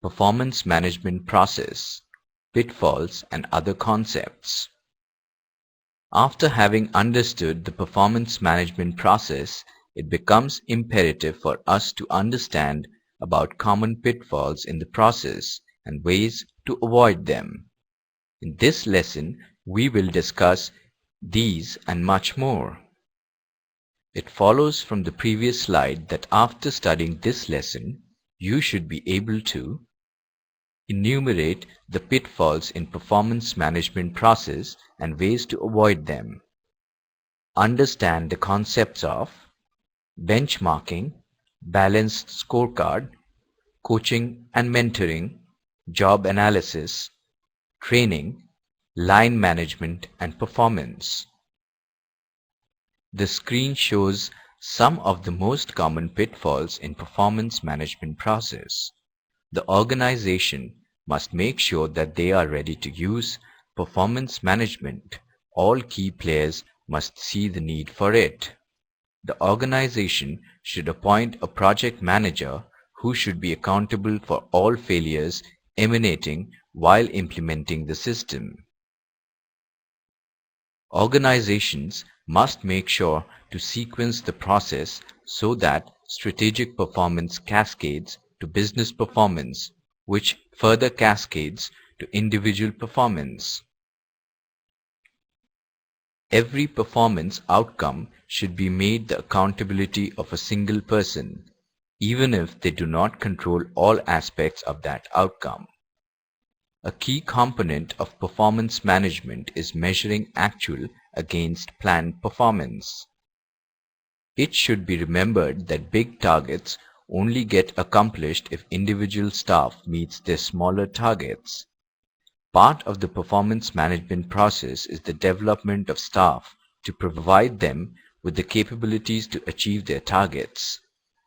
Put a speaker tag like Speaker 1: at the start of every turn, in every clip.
Speaker 1: Performance management process, pitfalls and other concepts. After having understood the performance management process, it becomes imperative for us to understand about common pitfalls in the process and ways to avoid them. In this lesson, we will discuss these and much more. It follows from the previous slide that after studying this lesson, you should be able to enumerate the pitfalls in performance management process and ways to avoid them. Understand the concepts of benchmarking, balanced scorecard, coaching and mentoring, job analysis, training, line management and performance. The screen shows some of the most common pitfalls in performance management process. The organization must make sure that they are ready to use performance management. All key players must see the need for it. The organization should appoint a project manager who should be accountable for all failures emanating while implementing the system. Organizations must make sure to sequence the process so that strategic performance cascades to business performance, which further cascades to individual performance. Every performance outcome should be made the accountability of a single person, even if they do not control all aspects of that outcome. A key component of performance management is measuring actual against planned performance. It should be remembered that big targets only get accomplished if individual staff meets their smaller targets. Part of the performance management process is the development of staff to provide them with the capabilities to achieve their targets.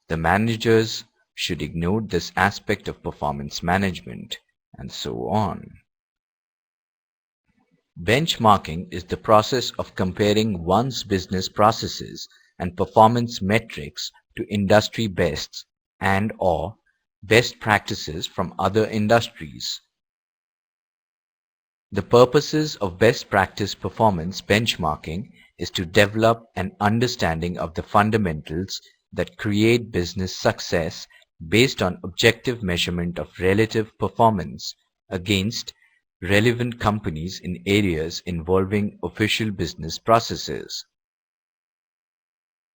Speaker 1: The managers should ignore this aspect of performance management, and so on. Benchmarking is the process of comparing one's business processes and performance metrics to industry bests and/or best practices from other industries. The purposes of best practice performance benchmarking is to develop an understanding of the fundamentals that create business success based on objective measurement of relative performance against relevant companies in areas involving official business processes.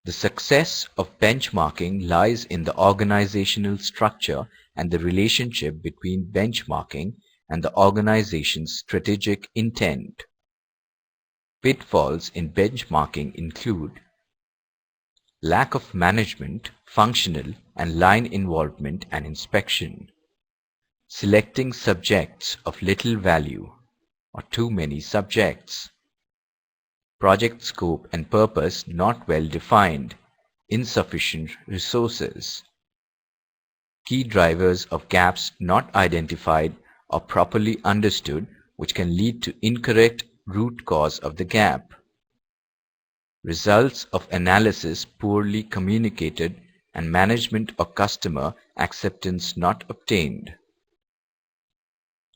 Speaker 1: The success of benchmarking lies in the organizational structure and the relationship between benchmarking and the organization's strategic intent. Pitfalls in benchmarking include lack of management, functional and line involvement and inspection, selecting subjects of little value or too many subjects, project scope and purpose not well defined, insufficient resources, key drivers of gaps not identified or properly understood which can lead to incorrect root cause of the gap, results of analysis poorly communicated and management or customer acceptance not obtained,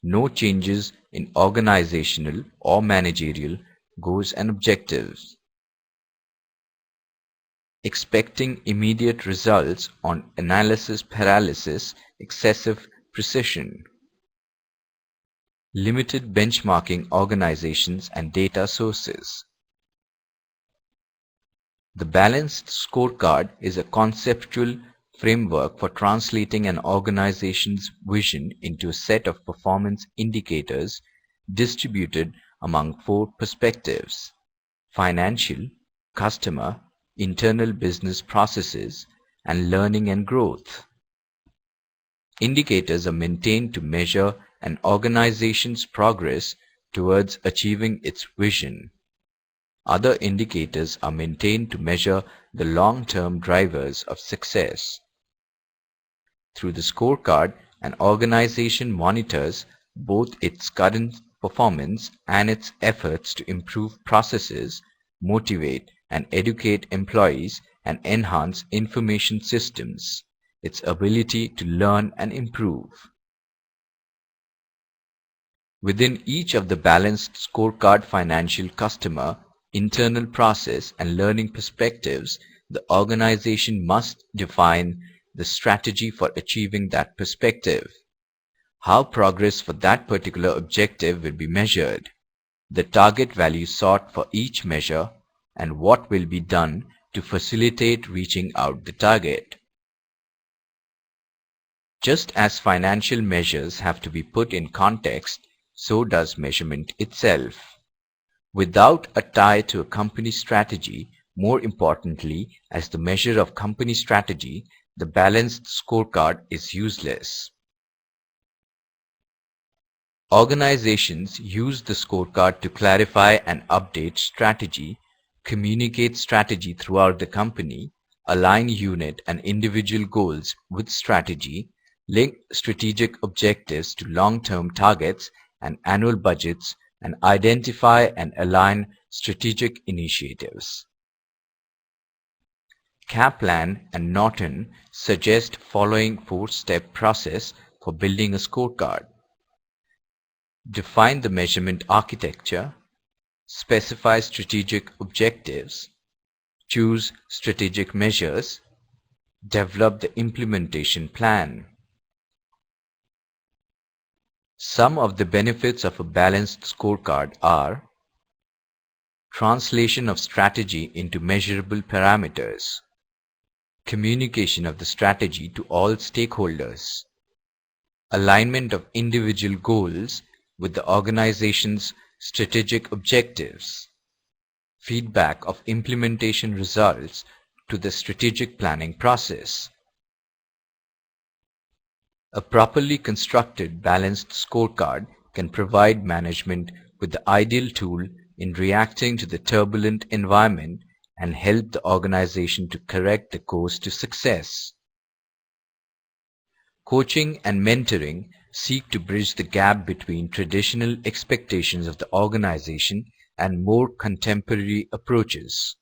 Speaker 1: no changes in organizational or managerial goals and objectives, expecting immediate results on analysis paralysis, excessive precision, limited benchmarking organizations and data sources. The balanced scorecard is a conceptual framework for translating an organization's vision into a set of performance indicators distributed among 4 perspectives: financial, customer, internal business processes, and learning and growth. Indicators are maintained to measure an organization's progress towards achieving its vision. Other indicators are maintained to measure the long-term drivers of success. Through the scorecard, an organization monitors both its current performance and its efforts to improve processes, motivate and educate employees, and enhance information systems, its ability to learn and improve. Within each of the balanced scorecard financial, customer, internal process and learning perspectives, the organization must define the strategy for achieving that perspective, how progress for that particular objective will be measured, the target value sought for each measure, and what will be done to facilitate reaching out the target. Just as financial measures have to be put in context, so does measurement itself. Without a tie to a company strategy, more importantly, as the measure of company strategy, the balanced scorecard is useless. Organizations use the scorecard to clarify and update strategy, communicate strategy throughout the company, align unit and individual goals with strategy, link strategic objectives to long-term targets and annual budgets, and identify and align strategic initiatives. Kaplan and Norton suggest following four-step process for building a scorecard. Define the measurement architecture, specify strategic objectives, choose strategic measures, develop the implementation plan. Some of the benefits of a balanced scorecard are translation of strategy into measurable parameters, communication of the strategy to all stakeholders, alignment of individual goals with the organization's strategic objectives, feedback of implementation results to the strategic planning process. A properly constructed balanced scorecard can provide management with the ideal tool in reacting to the turbulent environment and help the organization to correct the course to success. Coaching and mentoring seek to bridge the gap between traditional expectations of the organization and more contemporary approaches.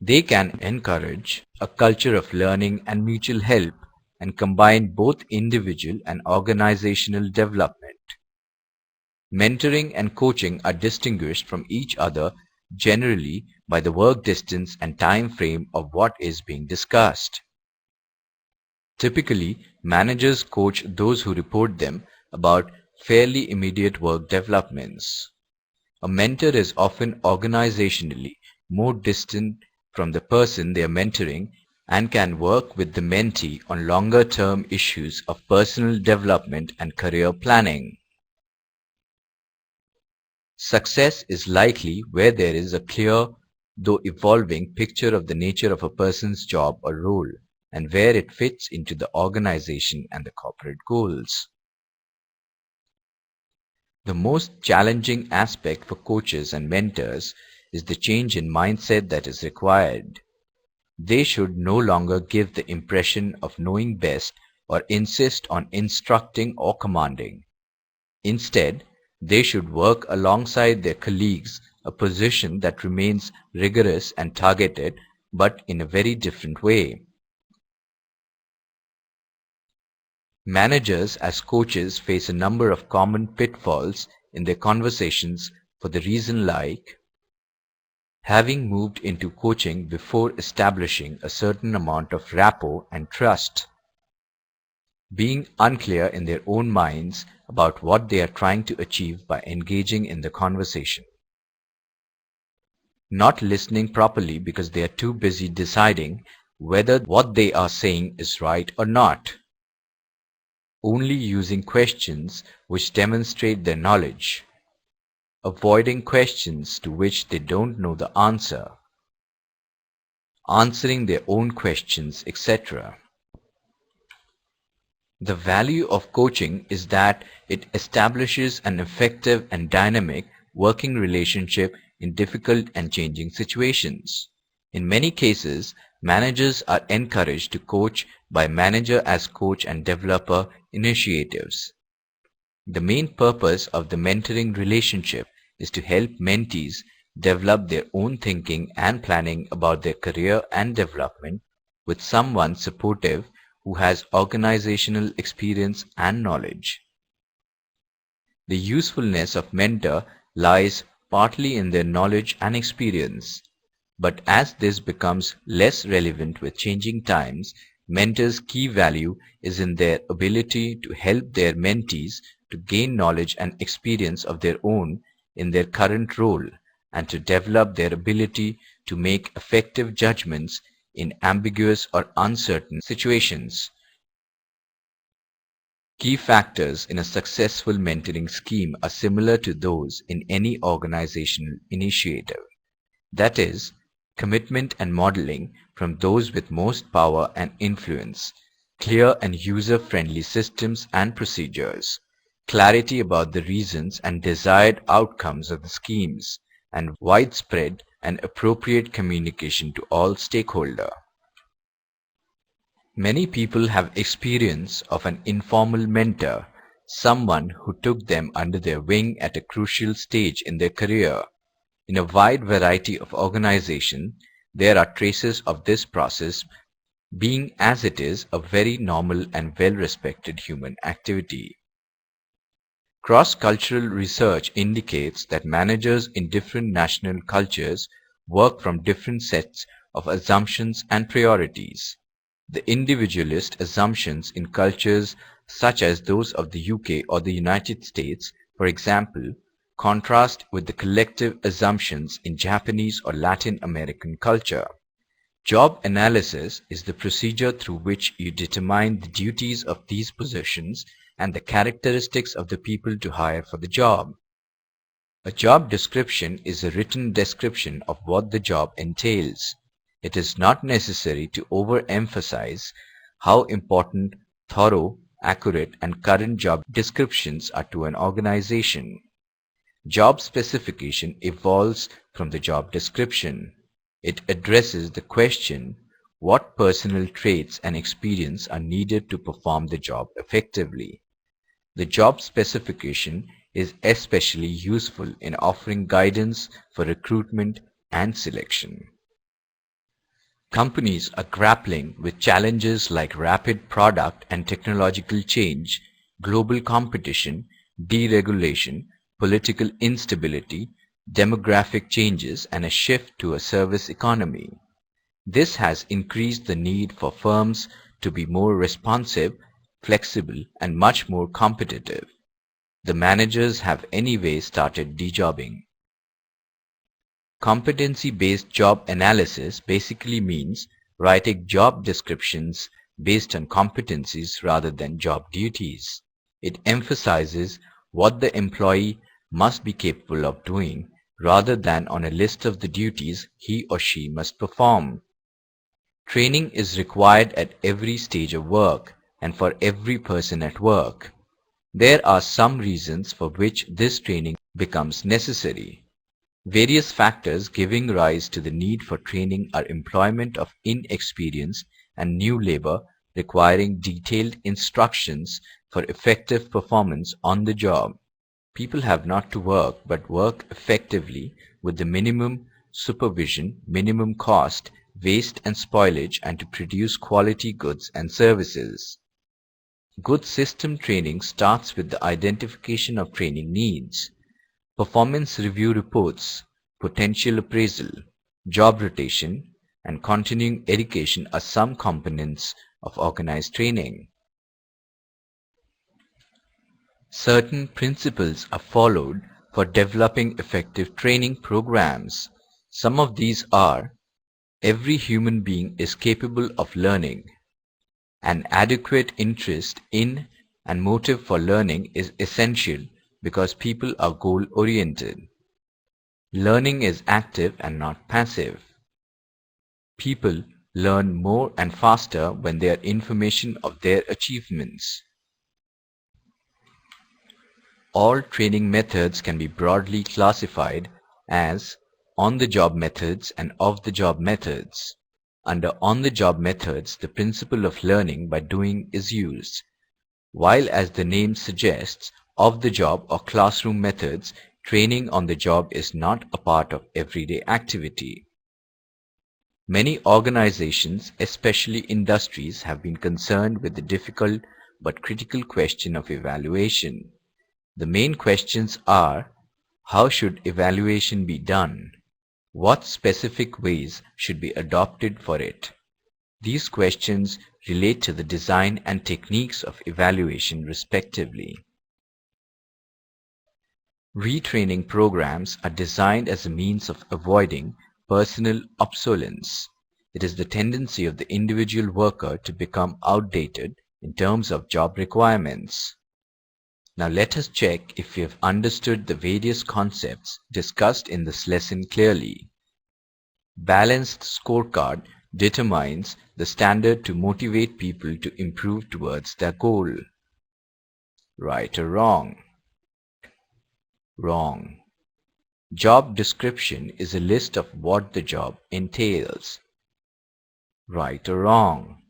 Speaker 1: They can encourage a culture of learning and mutual help and combine both individual and organizational development. Mentoring and coaching are distinguished from each other generally by the work distance and time frame of what is being discussed. Typically, managers coach those who report them about fairly immediate work developments. A mentor is often organizationally more distant from the person they are mentoring and can work with the mentee on longer-term issues of personal development and career planning. Success is likely where there is a clear, though evolving, picture of the nature of a person's job or role and where it fits into the organization and the corporate goals. The most challenging aspect for coaches and mentors is the change in mindset that is required. They should no longer give the impression of knowing best or insist on instructing or commanding. Instead, they should work alongside their colleagues, a position that remains rigorous and targeted, but in a very different way. Managers as coaches face a number of common pitfalls in their conversations for the reason like having moved into coaching before establishing a certain amount of rapport and trust, being unclear in their own minds about what they are trying to achieve by engaging in the conversation, not listening properly because they are too busy deciding whether what they are saying is right or not, only using questions which demonstrate their knowledge, avoiding questions to which they don't know the answer, answering their own questions, etc. The value of coaching is that it establishes an effective and dynamic working relationship in difficult and changing situations. In many cases, managers are encouraged to coach by manager as coach and developer initiatives. The main purpose of the mentoring relationship is to help mentees develop their own thinking and planning about their career and development with someone supportive who has organizational experience and knowledge. The usefulness of mentor lies partly in their knowledge and experience. But as this becomes less relevant with changing times, mentors' key value is in their ability to help their mentees to gain knowledge and experience of their own in their current role and to develop their ability to make effective judgments in ambiguous or uncertain situations. Key factors in a successful mentoring scheme are similar to those in any organizational initiative. That is, commitment and modeling from those with most power and influence, clear and user-friendly systems and procedures, clarity about the reasons and desired outcomes of the schemes, and widespread and appropriate communication to all stakeholders. Many people have experience of an informal mentor, someone who took them under their wing at a crucial stage in their career. In a wide variety of organizations, there are traces of this process, being as it is a very normal and well-respected human activity. Cross-cultural research indicates that managers in different national cultures work from different sets of assumptions and priorities. The individualist assumptions in cultures such as those of the UK or the United States, for example, contrast with the collective assumptions in Japanese or Latin American culture. Job analysis is the procedure through which you determine the duties of these positions and the characteristics of the people to hire for the job. A job description is a written description of what the job entails. It is not necessary to overemphasize how important, thorough, accurate, and current job descriptions are to an organization. Job specification evolves from the job description. It addresses the question, what personal traits and experience are needed to perform the job effectively? The job specification is especially useful in offering guidance for recruitment and selection. Companies are grappling with challenges like rapid product and technological change, global competition, deregulation, political instability, demographic changes, and a shift to a service economy. This has increased the need for firms to be more responsive, flexible, and much more competitive. The managers have anyway started dejobbing. Competency-based job analysis basically means writing job descriptions based on competencies rather than job duties. It emphasizes what the employee must be capable of doing rather than on a list of the duties he or she must perform. Training is required at every stage of work and for every person at work. There are some reasons for which this training becomes necessary. Various factors giving rise to the need for training are employment of inexperienced and new labor requiring detailed instructions for effective performance on the job. People have not to work but work effectively with the minimum supervision, minimum cost, waste and spoilage, and to produce quality goods and services. Good system training starts with the identification of training needs. Performance review reports, potential appraisal, job rotation, and continuing education are some components of organized training. Certain principles are followed for developing effective training programs. Some of these are: every human being is capable of learning. An adequate interest in and motive for learning is essential because people are goal-oriented. Learning is active and not passive. People learn more and faster when they are information of their achievements. All training methods can be broadly classified as on-the-job methods and off-the-job methods. Under on-the-job methods, the principle of learning by doing is used, while as the name suggests, off-the-job or classroom methods, training on the job is not a part of everyday activity. Many organizations, especially industries, have been concerned with the difficult but critical question of evaluation. The main questions are: how should evaluation be done? What specific ways should be adopted for it? These questions relate to the design and techniques of evaluation respectively. Retraining programs are designed as a means of avoiding personal obsolescence. It is the tendency of the individual worker to become outdated in terms of job requirements. Now let us check if we have understood the various concepts discussed in this lesson clearly. Balanced scorecard determines the standard to motivate people to improve towards their goal. Right or wrong? Wrong. Job description is a list of what the job entails. Right or wrong?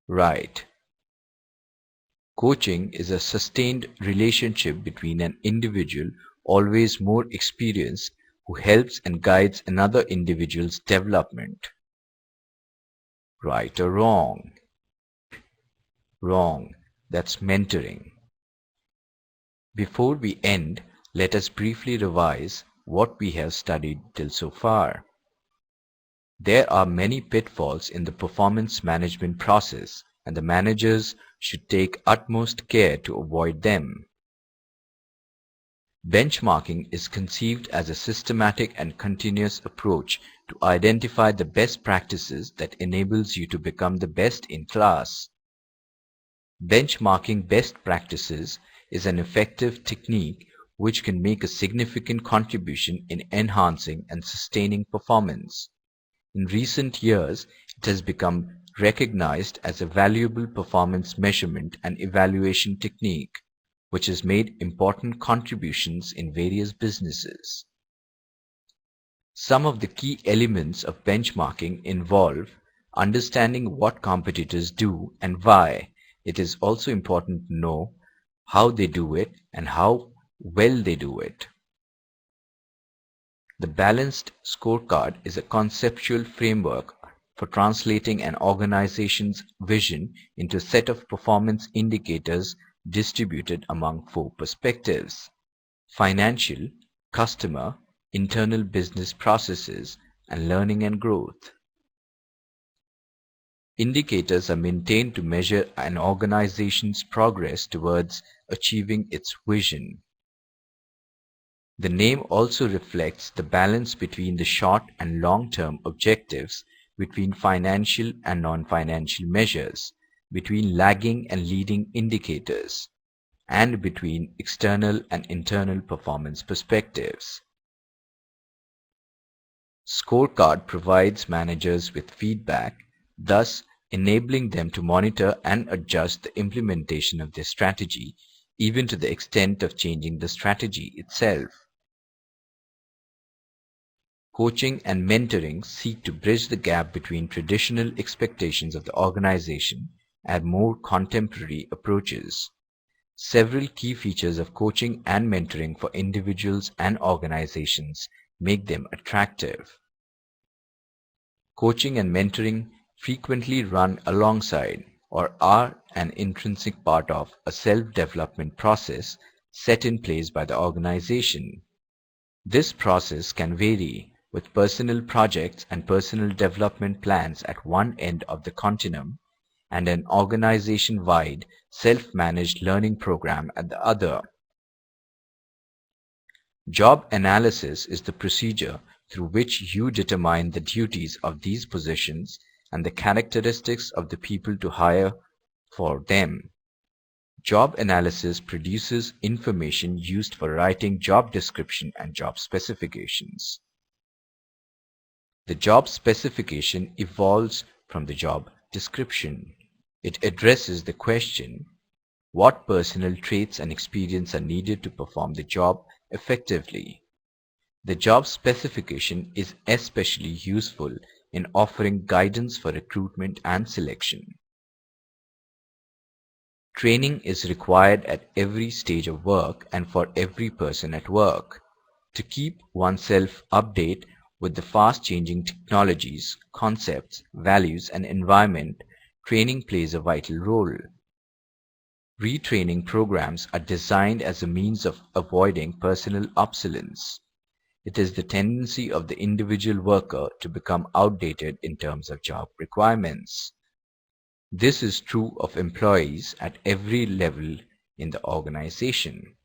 Speaker 1: Right. Coaching is a sustained relationship between an individual, always more experienced, who helps and guides another individual's development. Right or wrong? Wrong. That's mentoring. Before we end, let us briefly revise what we have studied till so far. There are many pitfalls in the performance management process, and the managers should take utmost care to avoid them. Benchmarking is conceived as a systematic and continuous approach to identify the best practices that enables you to become the best in class. Benchmarking best practices is an effective technique which can make a significant contribution in enhancing and sustaining performance. In recent years, it has become recognized as a valuable performance measurement and evaluation technique, which has made important contributions in various businesses. Some of the key elements of benchmarking involve understanding what competitors do and why. It is also important to know how they do it and how well they do it. The balanced scorecard is a conceptual framework for translating an organization's vision into a set of performance indicators distributed among 4 perspectives: financial, customer, internal business processes, and learning and growth. Indicators are maintained to measure an organization's progress towards achieving its vision. The name also reflects the balance between the short and long-term objectives, between financial and non-financial measures, between lagging and leading indicators, and between external and internal performance perspectives. Scorecard provides managers with feedback, thus enabling them to monitor and adjust the implementation of their strategy, even to the extent of changing the strategy itself. Coaching and mentoring seek to bridge the gap between traditional expectations of the organization and more contemporary approaches. Several key features of coaching and mentoring for individuals and organizations make them attractive. Coaching and mentoring frequently run alongside or are an intrinsic part of a self-development process set in place by the organization. This process can vary, with personal projects and personal development plans at one end of the continuum and an organization-wide self-managed learning program at the other. Job analysis is the procedure through which you determine the duties of these positions and the characteristics of the people to hire for them. Job analysis produces information used for writing job description and job specifications. The job specification evolves from the job description. It addresses the question: what personal traits and experience are needed to perform the job effectively? The job specification is especially useful in offering guidance for recruitment and selection. Training is required at every stage of work and for every person at work. To keep oneself updated with the fast-changing technologies, concepts, values, and environment, training plays a vital role. Retraining programs are designed as a means of avoiding personal obsolescence. It is the tendency of the individual worker to become outdated in terms of job requirements. This is true of employees at every level in the organization.